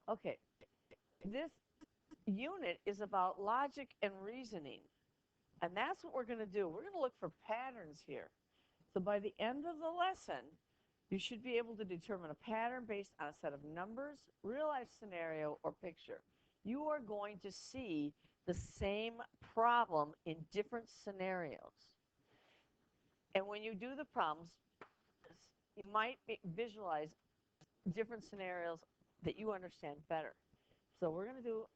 Okay, this unit is about logic and reasoning. And that's what we're going to do. We're going to look for patterns here. So by the end of the lesson, you should be able to determine a pattern based on a set of numbers, real-life scenario, or picture. You are going to see the same problem in different scenarios. And when you do the problems, you might visualize different scenarios that you understand better. So we're going to do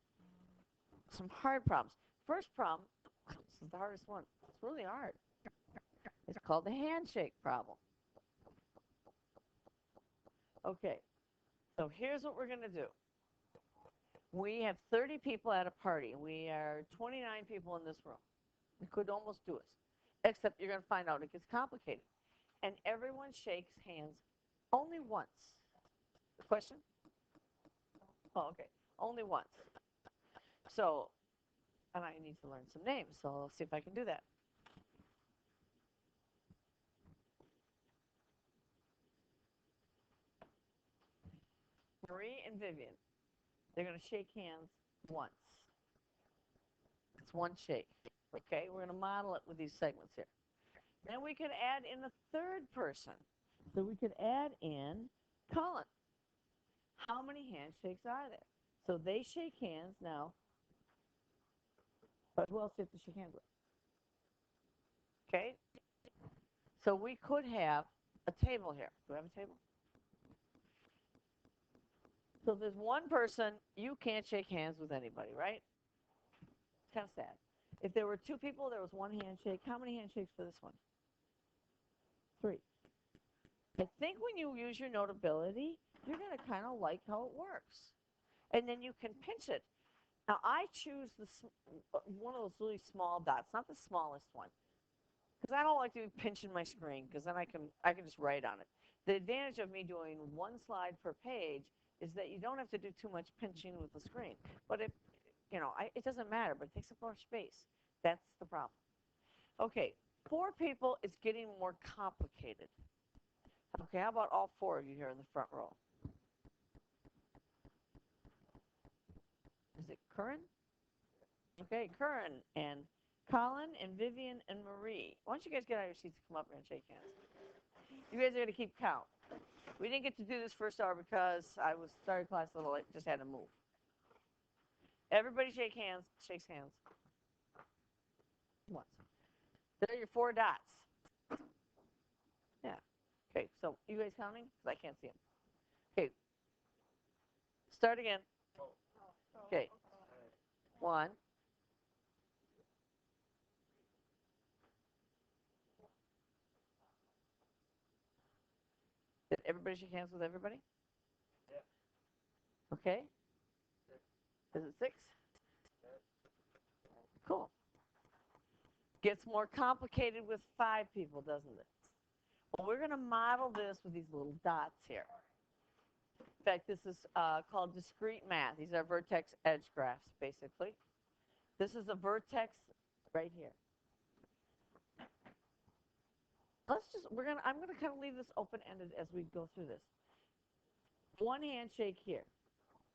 some hard problems. First problem, this is the hardest one. It's really hard. It's called the handshake problem. Okay, so here's what we're going to do. We have 30 people at a party. We are 29 people in this room. We could almost do it, except you're going to find out it gets complicated. And everyone shakes hands only once. Question? Oh, okay. Only once. So, and I need to learn some names, so I'll see if I can do that. Marie and Vivian, they're going to shake hands once. It's one shake. Okay, we're going to model it with these segments here. Then we could add in a third person. So we could add in Colin. How many handshakes are there? So they shake hands now. But who else do you have to shake hands with? Okay, so we could have a table here. Do we have a table? So if there's one person, you can't shake hands with anybody, right? It's kind of sad. If there were two people, there was one handshake. How many handshakes for this one? 3. I think when you use your notability, you're going to kind of like how it works. And then you can pinch it. Now, I choose one of those really small dots, not the smallest one, because I don't like to be pinching my screen, because then I can just write on it. The advantage of me doing one slide per page is that you don't have to do too much pinching with the screen. But if, it doesn't matter, but it takes up more space. That's the problem. Okay, 4 people is getting more complicated. Okay, how about all 4 of you here in the front row? Is it Curran? Okay, Curran and Colin and Vivian and Marie. Why don't you guys get out of your seats and come up here and shake hands? You guys are going to keep count. We didn't get to do this first hour because I was started class a little late, just had to move. Everybody shakes hands. Once. There are your 4 dots. Yeah. Okay, so you guys counting? Because I can't see them. Okay. Start again. Okay. 1. Did everybody shake hands with everybody? Yeah. Okay. Is it 6? Cool. Gets more complicated with 5 people, doesn't it? Well, we're going to model this with these little dots here. In fact, this is called discrete math. These are vertex edge graphs, basically. This is a vertex right here. I'm going to kind of leave this open-ended as we go through this. One handshake here.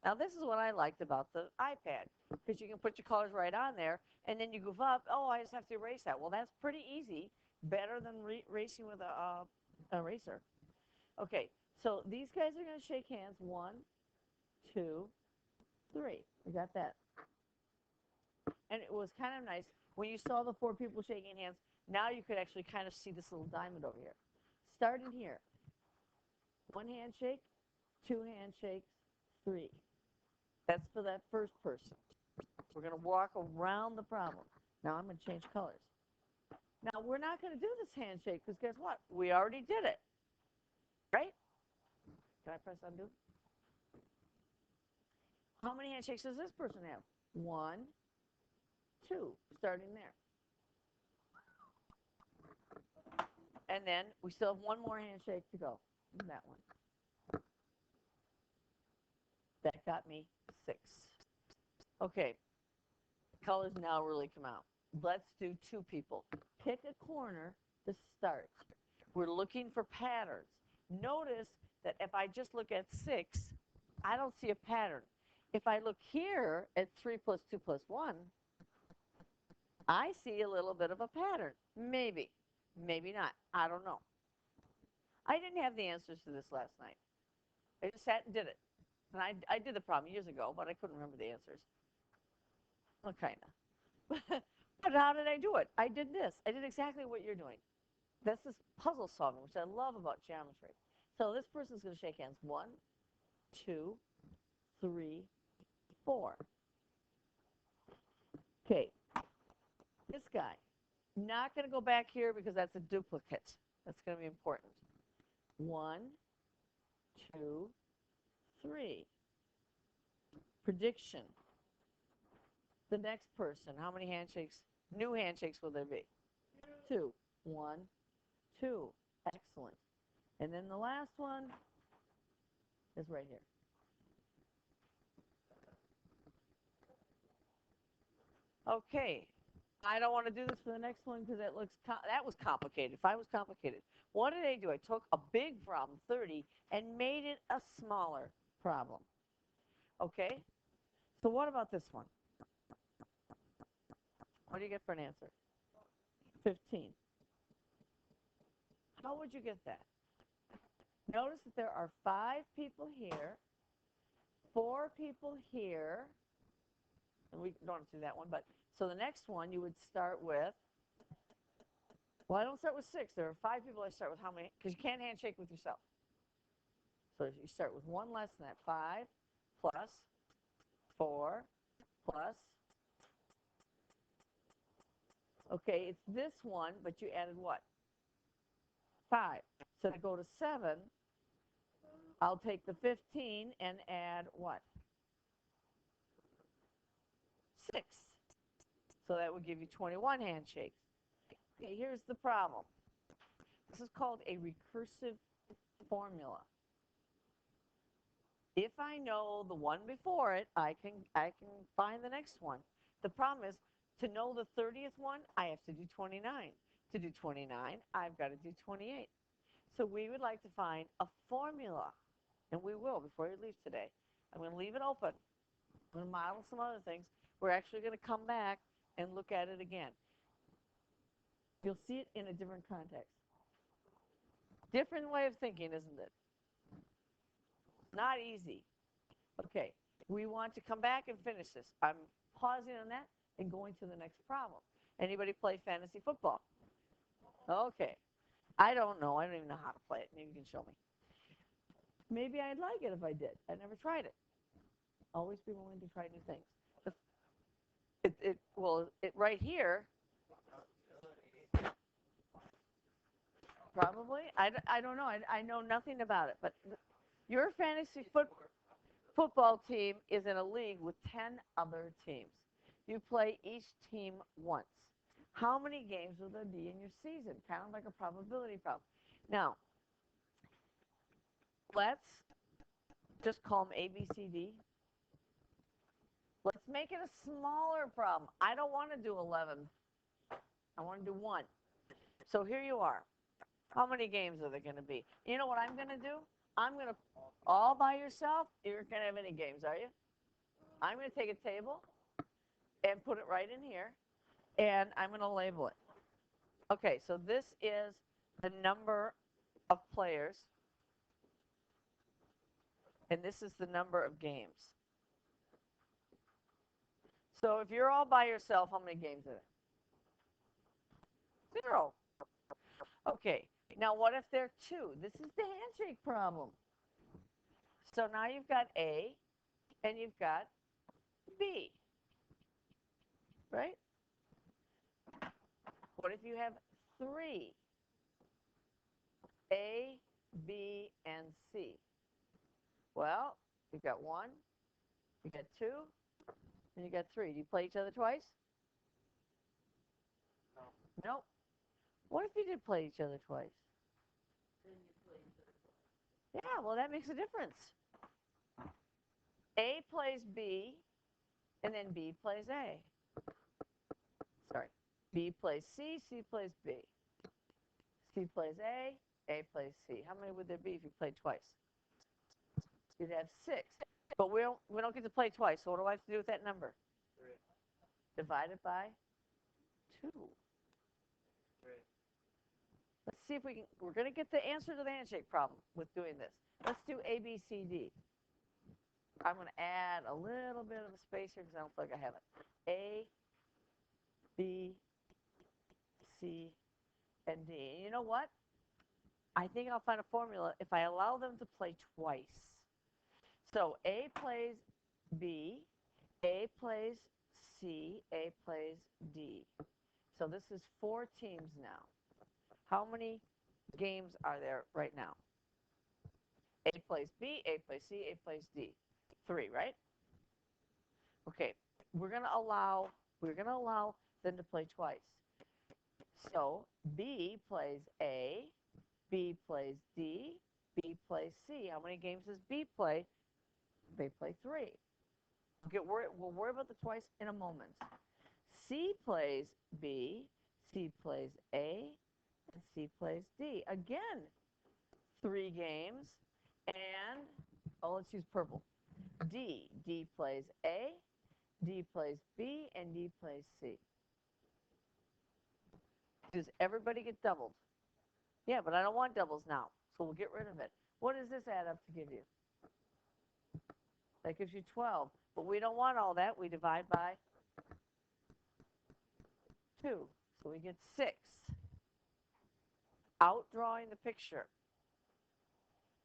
Now, this is what I liked about the iPad, because you can put your colors right on there, and then you goof up, oh, I just have to erase that. Well, that's pretty easy, better than erasing with a eraser. Okay, so these guys are going to shake hands. 1, 2, 3. We got that. And it was kind of nice. When you saw the 4 people shaking hands, now you could actually kind of see this little diamond over here. Starting here. 1 handshake, 2 handshakes, 3. That's for that first person. We're going to walk around the problem. Now I'm going to change colors. Now we're not going to do this handshake because guess what? We already did it. Right? Can I press undo? How many handshakes does this person have? 1, 2, starting there. And then we still have 1 more handshake to go. That one. That got me 6. Okay. Colors now really come out. Let's do 2 people. Pick a corner to start. We're looking for patterns. Notice that if I just look at 6, I don't see a pattern. If I look here at 3 plus 2 plus 1, I see a little bit of a pattern. Maybe. Maybe not. I don't know. I didn't have the answers to this last night. I just sat and did it. And I did the problem years ago, but I couldn't remember the answers. Well, kind of. But how did I do it? I did this. I did exactly what you're doing. This is puzzle solving, which I love about geometry. So this person's going to shake hands. 1, 2, 3, 4. Okay. This guy. Not going to go back here because that's a duplicate. That's going to be important. 1, 2, 3. Prediction. The next person, how many handshakes, new handshakes will there be? 2. 1, 2. Excellent. And then the last one is right here. Okay. I don't want to do this for the next one because that was complicated. If I was complicated. What did I do? I took a big problem, 30, and made it a smaller problem. Okay? So what about this one? What do you get for an answer? 15. How would you get that? Notice that there are 5 people here, 4 people here, and we don't have to do that one, but so the next one you would start with, well, I don't start with 6. There are 5 people I start with how many? Because you can't handshake with yourself. So you start with 1 less than that, 5 plus 4 plus, okay, it's this one, but you added what? 5. So to go to 7, I'll take the 15 and add what? 6. So that would give you 21 handshakes. Okay, here's the problem. This is called a recursive formula. If I know the one before it, I can find the next one. The problem is, to know the 30th one, I have to do 29. To do 29, I've got to do 28. So we would like to find a formula, and we will before you leave today. I'm going to leave it open. I'm going to model some other things. We're actually going to come back and look at it again. You'll see it in a different context. Different way of thinking, isn't it? Not easy. Okay, we want to come back and finish this. I'm pausing on that and going to the next problem. Anybody play fantasy football? Okay. I don't know. I don't even know how to play it. Maybe you can show me. Maybe I'd like it if I did. I never tried it. Always be willing to try new things. Right here, probably. I don't know. I know nothing about it. But your fantasy football team is in a league with 10 other teams. You play each team once. How many games will there be in your season? Kind of like a probability problem. Now, let's just call them A, B, C, D. Let's make it a smaller problem. I don't want to do 11. I want to do 1. So here you are. How many games are there going to be? You know what I'm going to do? I'm going to, all by yourself, you're going to have any games, are you? I'm going to take a table and put it right in here, and I'm going to label it. Okay, so this is the number of players, and this is the number of games. So if you're all by yourself, how many games are there? 0. Okay, now what if there are 2? This is the handshake problem. So now you've got A, and you've got B, right? What if you have 3? A, B, and C. Well, you've got 1, you got 2, and you got 3. Do you play each other twice? No. Nope. What if you did play each other twice? Yeah, well, that makes a difference. A plays B, and then B plays A. Sorry. B plays C, C plays B. C plays A plays C. How many would there be if you played twice? You'd have 6. But we don't get to play twice. So what do I have to do with that number? 3. Divide it by 2. 3. Let's see if we can. We're going to get the answer to the handshake problem with doing this. Let's do A, B, C, D. I'm going to add a little bit of a space here because I don't feel like I have it. A, B, C, and D. And you know what? I think I'll find a formula if I allow them to play twice. So A plays B, A plays C, A plays D. So this is 4 teams now. How many games are there right now? A plays B, A plays C, A plays D. 3, right? Okay, we're gonna allow them to play twice. So B plays A, B plays D, B plays C. How many games does B play? They play 3. We'll worry about the twice in a moment. C plays B, C plays A, and C plays D. Again, 3 games. And, let's use purple. D. D plays A, D plays B, and D plays C. Does everybody get doubled? Yeah, but I don't want doubles now, so we'll get rid of it. What does this add up to give you? That gives you 12. But we don't want all that. We divide by 2. So we get 6. Outdrawing the picture.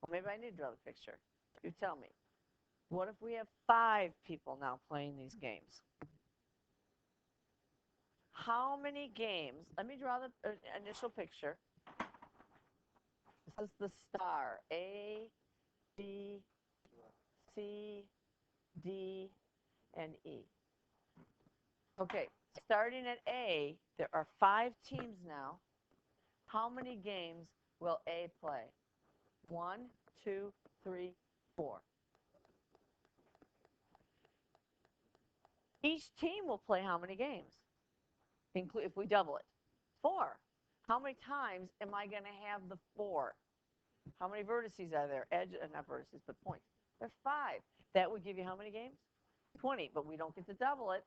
Well, maybe I need to draw the picture. You tell me. What if we have 5 people now playing these games? How many games? Let me draw the initial picture. This is the star. A, B, C, D, and E. Okay, starting at A, there are 5 teams now. How many games will A play? 1, 2, 3, 4. Each team will play how many games? If we double it? 4. How many times am I going to have the 4? How many vertices are there? Not vertices, but points. There's 5. That would give you how many games? 20, but we don't get to double it.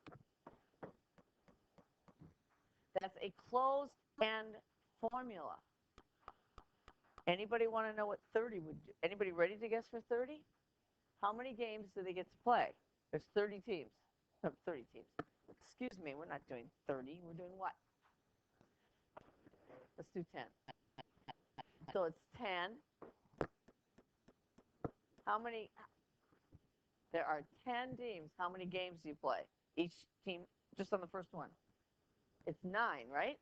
That's a closed-end formula. Anybody want to know what 30 would do? Anybody ready to guess for 30? How many games do they get to play? There's 30 teams. No, 30 teams. Excuse me, we're not doing 30. We're doing what? Let's do 10. So it's 10. How many? There are 10 teams. How many games do you play? Each team, just on the first one. It's 9, right?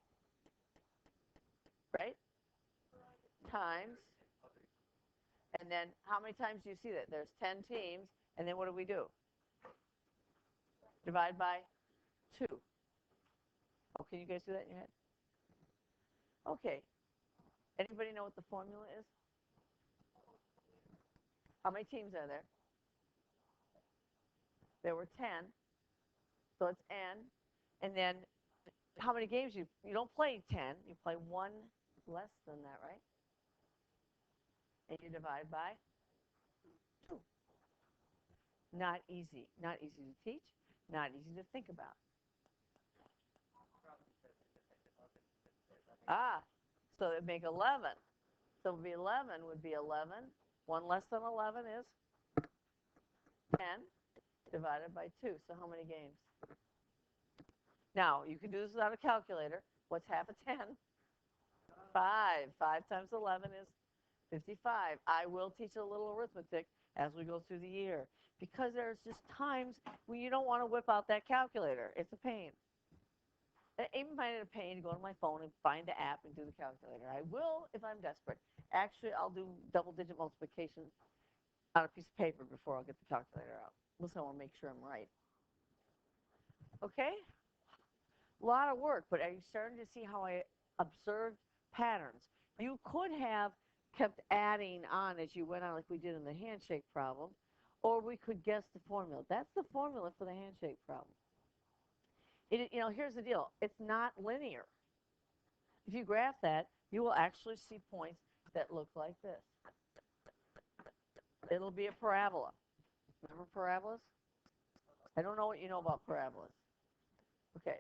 Right? Times. And then how many times do you see that? There's 10 teams. And then what do? Divide by 2. Oh, can you guys do that in your head? Okay. Anybody know what the formula is? How many teams are there? There were 10. So it's n. And then how many games you don't play 10. You play 1 less than that, right? And you divide by 2. Not easy. Not easy to teach. Not easy to think about. So it'd make 11. So it would be 11 would be 11. 1 less than 11 is 10 divided by 2. So how many games? Now, you can do this without a calculator. What's half of 10? 5. 5 times 11 is 55. I will teach a little arithmetic as we go through the year because there's just times when you don't want to whip out that calculator. It's a pain. I even find it a pain to go to my phone and find the app and do the calculator. I will if I'm desperate. Actually, I'll do double-digit multiplication on a piece of paper before I'll get the calculator out. Listen, I want to make sure I'm right. Okay? A lot of work, but are you starting to see how I observed patterns? You could have kept adding on as you went on like we did in the handshake problem, or we could guess the formula. That's the formula for the handshake problem. Here's the deal. It's not linear. If you graph that, you will actually see points that look like this. It'll be a parabola. Remember parabolas? I don't know what you know about parabolas. Okay.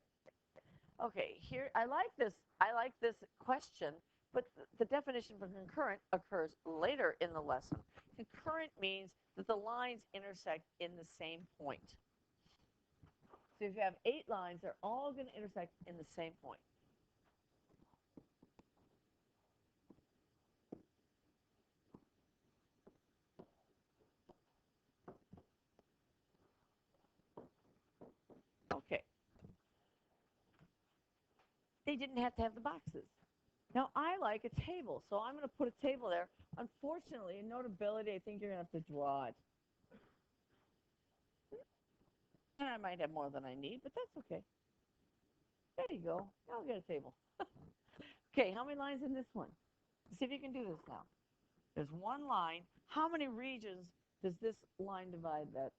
Okay, here I like this. I like this question, but the definition for concurrent occurs later in the lesson. Concurrent means that the lines intersect in the same point. So if you have 8 lines, they're all going to intersect in the same point. Okay. They didn't have to have the boxes. Now, I like a table, so I'm going to put a table there. Unfortunately, in Notability, I think you're going to have to draw it. And I might have more than I need, but that's okay. There you go. Now I'll get a table. Okay, how many lines in this one? See if you can do this now. There's one line. How many regions does this line divide that?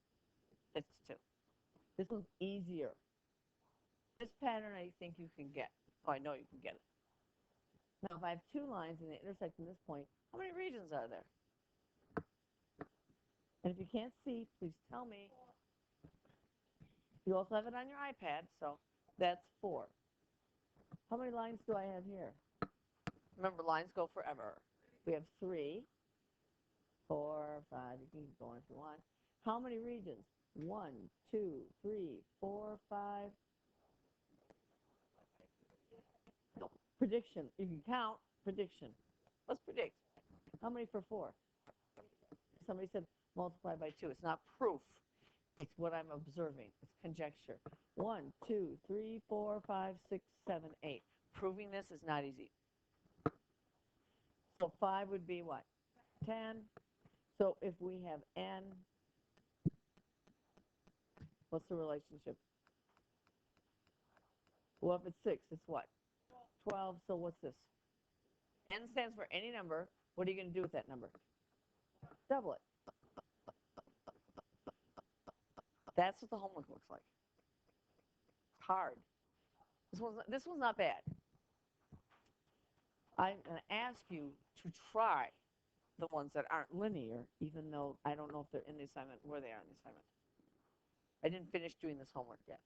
It's 2. This one's easier. This pattern I think you can get. Oh, I know you can get it. Now, if I have 2 lines and they intersect in this point, how many regions are there? And if you can't see, please tell me. You also have it on your iPad, so that's 4. How many lines do I have here? Remember, lines go forever. We have 3, 4, 5. You can keep going if you want. How many regions? 1, 2, 3, 4, 5. No. Prediction. You can count. Prediction. Let's predict. How many for 4? Somebody said multiply by 2. It's not proof. It's what I'm observing. It's conjecture. 1, 2, 3, 4, 5, 6, 7, 8. Proving this is not easy. So 5 would be what? 10. So if we have n, what's the relationship? Well, if it's 6, it's what? 12. So what's this? N stands for any number. What are you going to do with that number? Double it. That's what the homework looks like. It's hard. This one's not bad. I'm going to ask you to try the ones that aren't linear, even though I don't know if they're in the assignment, where they are in the assignment. I didn't finish doing this homework yet.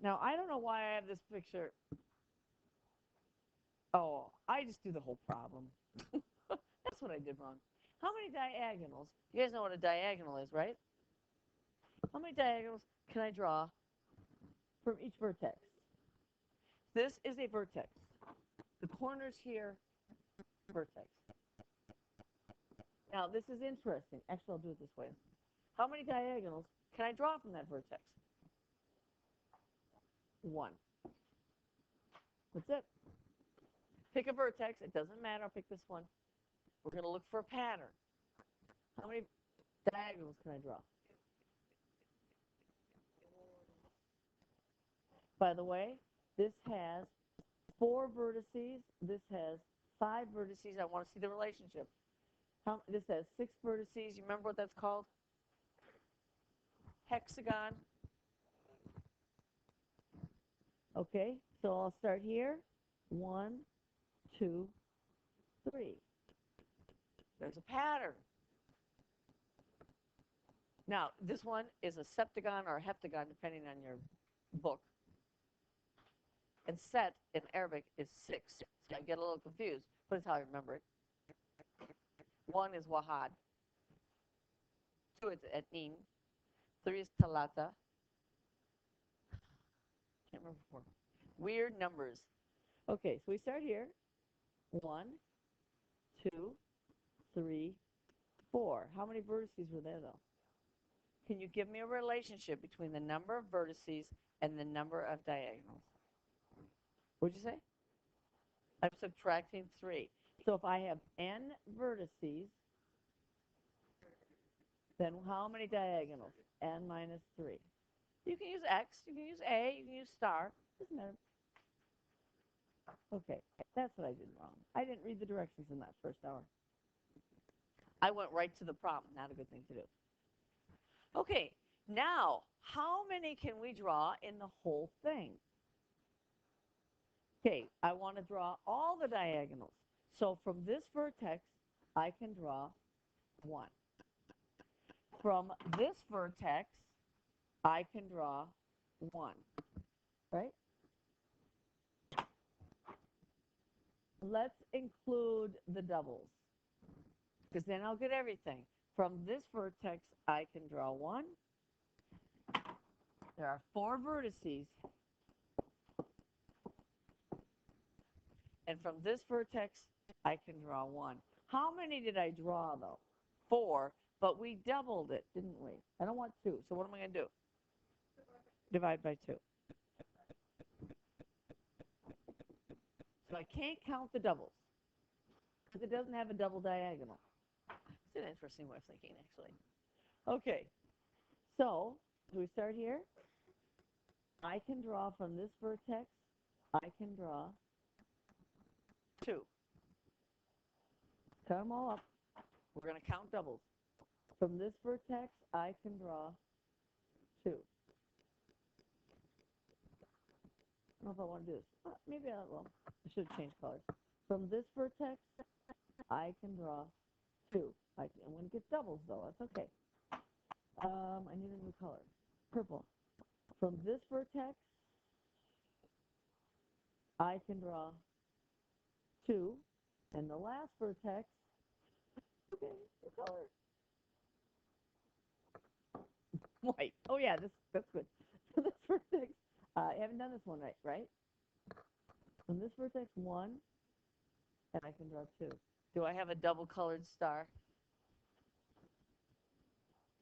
Now, I don't know why I have this picture. Oh, I just do the whole problem. That's what I did wrong. How many diagonals? You guys know what a diagonal is, right? How many diagonals can I draw from each vertex? This is a vertex. The corners here, vertex. Now, this is interesting. Actually, I'll do it this way. How many diagonals can I draw from that vertex? 1. That's it. Pick a vertex. It doesn't matter. I'll pick this one. We're going to look for a pattern. How many diagonals can I draw? By the way, this has 4 vertices. This has 5 vertices. I want to see the relationship. This has 6 vertices. You remember what that's called? Hexagon. Okay, so I'll start here. 1, 2, 3. There's a pattern. Now, this one is a septagon or a heptagon, depending on your book. And set in Arabic is 6. So I get a little confused, but it's how I remember it. 1 is wahad. 2 is etnin. 3 is talata. Can't remember 4. Weird numbers. Okay, so we start here. 1, 2, 3, 4. How many vertices were there, though? Can you give me a relationship between the number of vertices and the number of diagonals? What'd you say? I'm subtracting 3. So if I have n vertices, then how many diagonals? N minus 3. You can use X, you can use A, you can use star. Doesn't matter. Okay, that's what I did wrong. I didn't read the directions in that first hour. I went right to the problem. Not a good thing to do. Okay, now, how many can we draw in the whole thing? Okay, I want to draw all the diagonals. So from this vertex, I can draw 1. from this vertex, I can draw 1, right? Let's include the doubles, because then I'll get everything. From this vertex, I can draw 1. There are 4 vertices. And from this vertex, I can draw 1. How many did I draw, though? 4, but we doubled it, didn't we? I don't want 2, so what am I going to do? Divide by 2. So I can't count the doubles, because it doesn't have a double diagonal. It's an interesting way of thinking, actually. Okay, so do we start here? I can draw from this vertex, I can draw 2. Cut them all up. We're going to count doubles. From this vertex, I can draw 2. I don't know if I want to do this. Maybe I will. I should have changed colors. From this vertex, I can draw 2. I'm going to get doubles, though. That's okay. I need a new color. Purple. From this vertex, I can draw 2. And the last vertex, okay, new color. White. Oh, yeah, that's good. This vertex, I haven't done this one right? From this vertex, 1, and I can draw 2. Do I have a double colored star?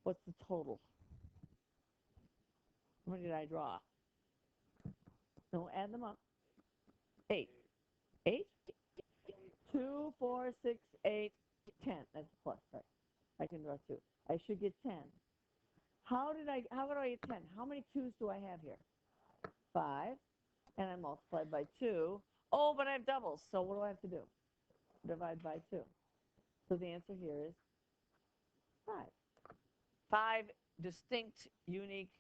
What's the total? What did I draw? No, add them up. 8. 8? 2, 4, 6, 8, 10. That's a plus, right? I can draw 2. I should get 10. How do I get 10? How many 2's do I have here? 5. And I multiplied by 2. Oh, but I have doubles. So what do I have to do? Divide by 2. So the answer here is 5. 5 distinct, unique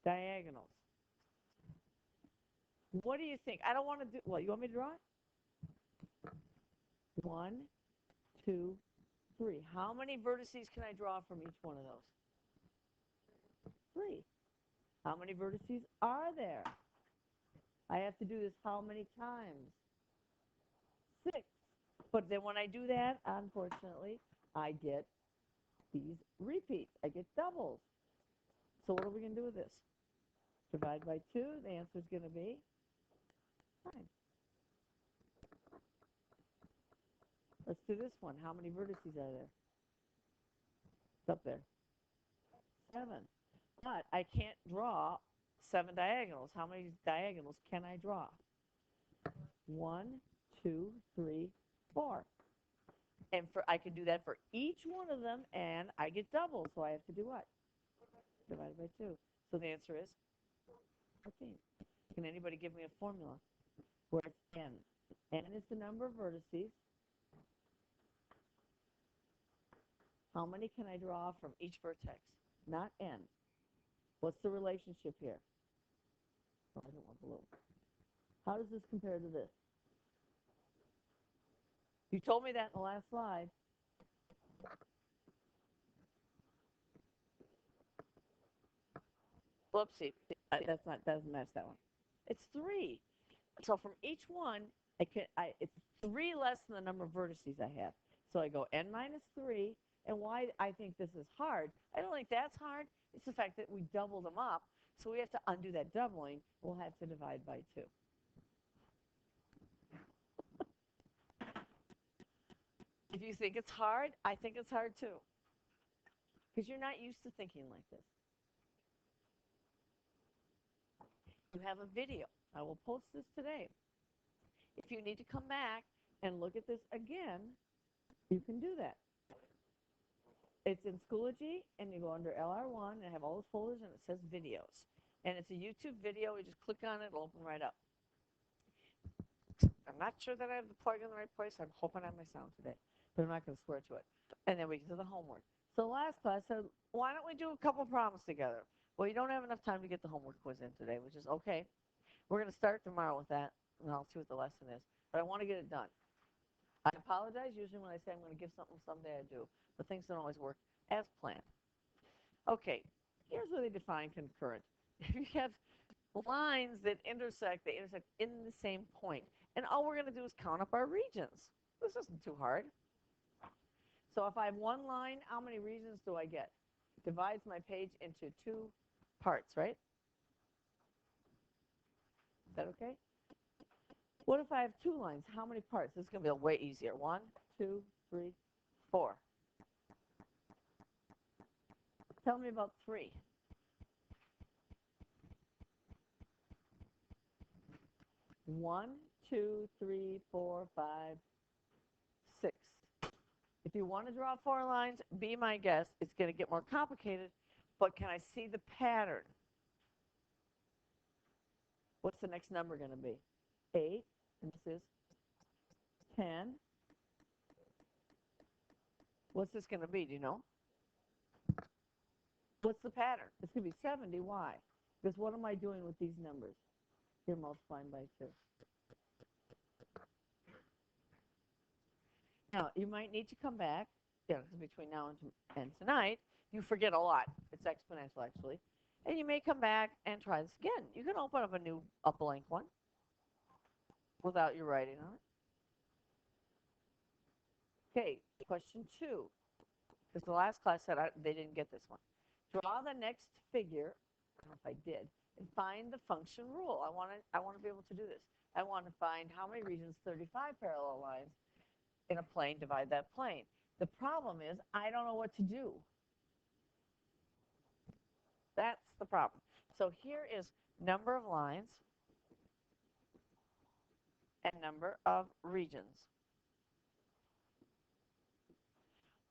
diagonals. What do you think? I don't want to do, what, you want me to draw it? 1, 2, 3. How many vertices can I draw from each one of those? 3. How many vertices are there? I have to do this how many times? 6. But then when I do that, unfortunately, I get these repeats. I get doubles. So what are we going to do with this? Divide by 2. The answer is going to be 9. Let's do this one. How many vertices are there? It's up there. 7. But I can't draw 7 diagonals. How many diagonals can I draw? 1, 2, 3, 4. And I can do that for each one of them, and I get doubles. So I have to do what? Divided by 2. So the answer is 14. Can anybody give me a formula where it's n? N is the number of vertices. How many can I draw from each vertex? Not n. What's the relationship here? Oh, I don't want blue. How does this compare to this? You told me that in the last slide. Whoopsie. Doesn't match that one. It's 3. So from each one, it's 3 less than the number of vertices I have. So I go n minus 3. And why I think this is hard, I don't think that's hard. It's the fact that we double them up. So we have to undo that doubling. We'll have to divide by 2. If you think it's hard, I think it's hard too. Because you're not used to thinking like this. You have a video. I will post this today. If you need to come back and look at this again, you can do that. It's in Schoology, and you go under LR1 and have all those folders, and it says videos. And it's a YouTube video. You just click on it, it'll open right up. I'm not sure that I have the plug in the right place. I'm hoping I have my sound today, but I'm not going to swear to it. And then we get to the homework. So last class said, why don't we do a couple problems together? Well, you don't have enough time to get the homework quiz in today, which is okay. We're going to start tomorrow with that, and I'll see what the lesson is. But I want to get it done. I apologize. Usually when I say I'm going to give something someday, I do. But things don't always work as planned. Okay, here's where they define concurrent. If you have lines that intersect, they intersect in the same point. And all we're going to do is count up our regions. This isn't too hard. So if I have one line, how many regions do I get? Divides my page into two parts, right? Is that okay? What if I have two lines? How many parts? This is going to be way easier. 1, 2, 3, 4. Tell me about 3. 1, 2, 3, 4, 5, 6. If you want to draw 4 lines, be my guest. It's going to get more complicated, but can I see the pattern? What's the next number going to be? 8, and this is 10. What's this going to be? Do you know? What's the pattern? It's going to be 70. Why? Because what am I doing with these numbers? You're multiplying by 2. Now, you might need to come back, between now and tonight, you forget a lot. It's exponential, actually. And you may come back and try this again. You can open up a blank one without you writing on it. Okay, question 2. Because the last class said they didn't get this one. Draw the next figure, I don't know if I did, and find the function rule. I want to be able to do this. I want to find how many regions 35 parallel lines in a plane divide that plane. The problem is I don't know what to do. That's the problem. So here is number of lines and number of regions.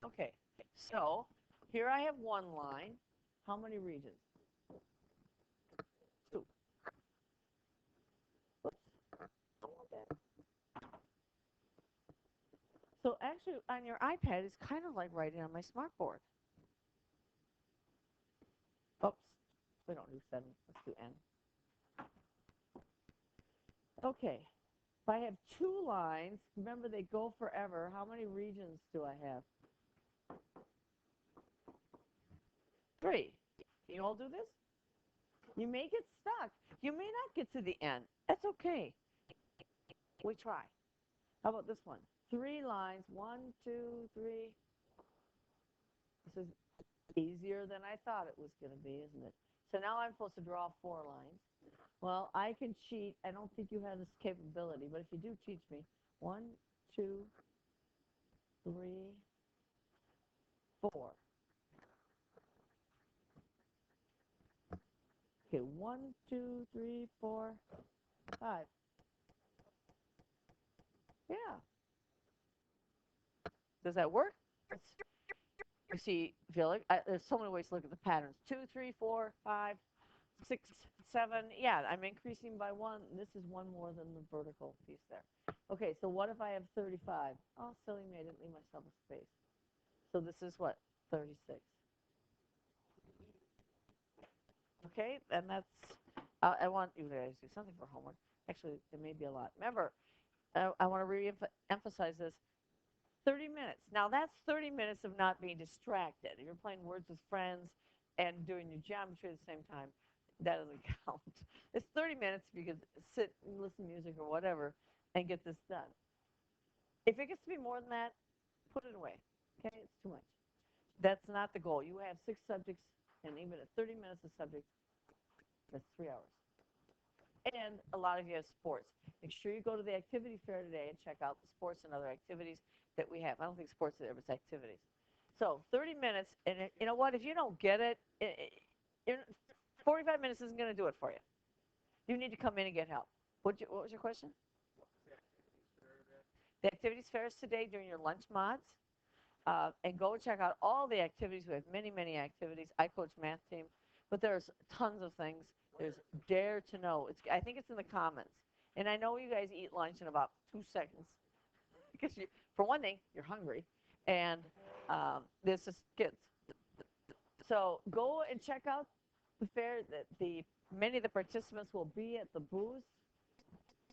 Okay, so here I have one line. How many regions? 2. Oops. I want that. So actually on your iPad, it's kind of like writing on my smartboard. Oops, we don't do 7, let's do N. Okay, if I have 2 lines, remember they go forever. How many regions do I have? 3. Can you all do this? You may get stuck. You may not get to the end. That's okay. We try. How about this one? 3 lines. 1, 2, 3. This is easier than I thought it was going to be, isn't it? So now I'm supposed to draw 4 lines. Well, I can cheat. I don't think you have this capability, but if you do, teach me. 1, 2, 3, 4. Okay, 1, 2, 3, 4, 5. Yeah. Does that work? You see, Felix, there's so many ways to look at the patterns. 2, 3, 4, 5, 6, 7. Yeah, I'm increasing by 1. This is 1 more than the vertical piece there. Okay, so what if I have 35? Oh, silly me, I didn't leave myself a space. So this is what? 36. Okay, and that's, I want you guys to do something for homework. Actually, there may be a lot. Remember, I want to re-emphasize this. 30 minutes. Now, that's 30 minutes of not being distracted. If you're playing words with friends and doing your geometry at the same time, that doesn't count. It's 30 minutes if you could sit and listen to music or whatever and get this done. If it gets to be more than that, put it away. Okay, it's too much. That's not the goal. You have 6 subjects, and even at 30 minutes a subject, that's 3 hours. And a lot of you have sports. Make sure you go to the activity fair today and check out the sports and other activities that we have. I don't think sports are there, but it's activities. So 30 minutes, and you know what? If you don't get it, 45 minutes isn't going to do it for you. You need to come in and get help. What was your question? The activities fair is today during your lunch mods. And go check out all the activities. We have many, many activities. I coach math team, but there's tons of things. There's Dare to Know. I think it's in the comments. And I know you guys eat lunch in about 2 seconds because for one thing, you're hungry, and this is kids. So go and check out the fair. Many of the participants will be at the booth.